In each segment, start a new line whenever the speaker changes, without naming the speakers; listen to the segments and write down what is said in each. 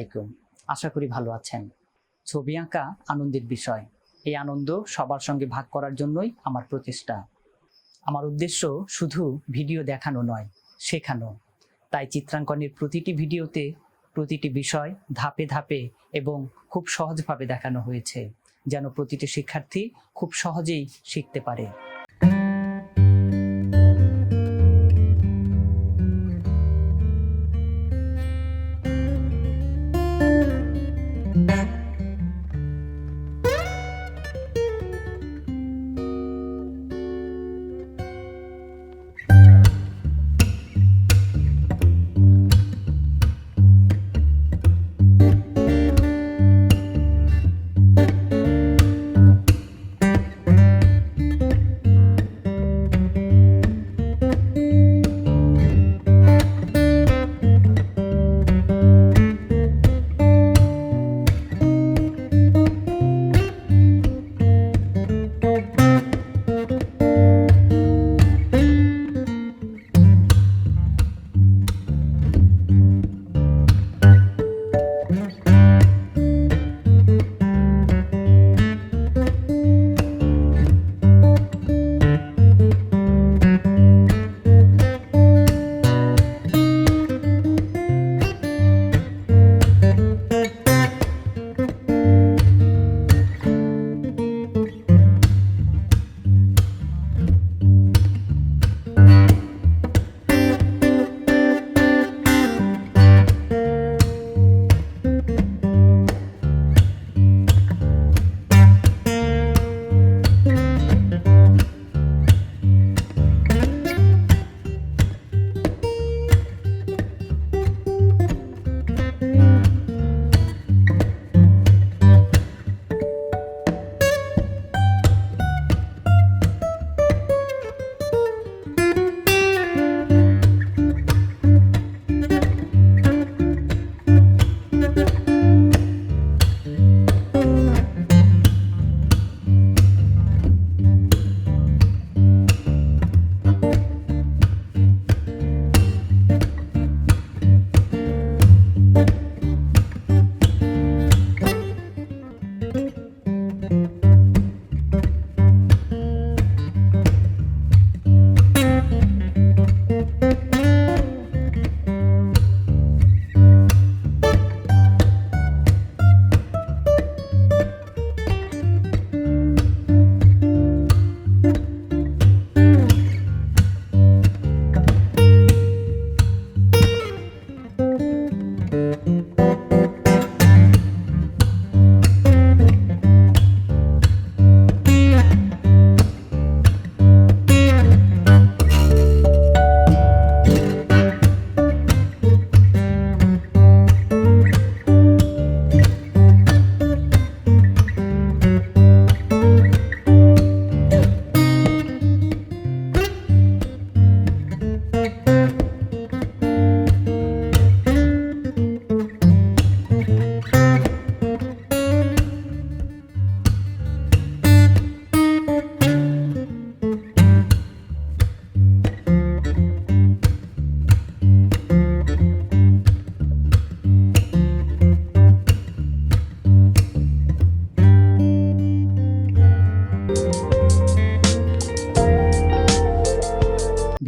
আলাইকুম। আশা করি ভালো আছেন। ছবি আঁকা আনন্দের বিষয়। এই আনন্দ সবার সঙ্গে ভাগ করার জন্যই আমার প্রচেষ্টা। আমার উদ্দেশ্য শুধু ভিডিও দেখানো নয়, শেখানো। তাই চিত্রাঙ্কনের প্রতিটি ভিডিওতে প্রতিটি বিষয় ধাপে ধাপে এবং খুব সহজভাবে দেখানো হয়েছে, যেন প্রতিটি শিক্ষার্থী খুব সহজেই শিখতে পারে।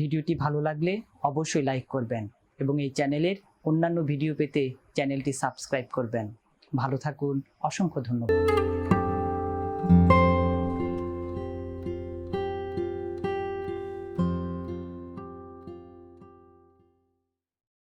ভিডিওটি ভালো লাগলে অবশ্যই লাইক করবেন এবং এই চ্যানেলের অন্যান্য ভিডিও পেতে চ্যানেলটি সাবস্ক্রাইব করবেন। ভালো থাকুন। অসংখ্য ধন্যবাদ।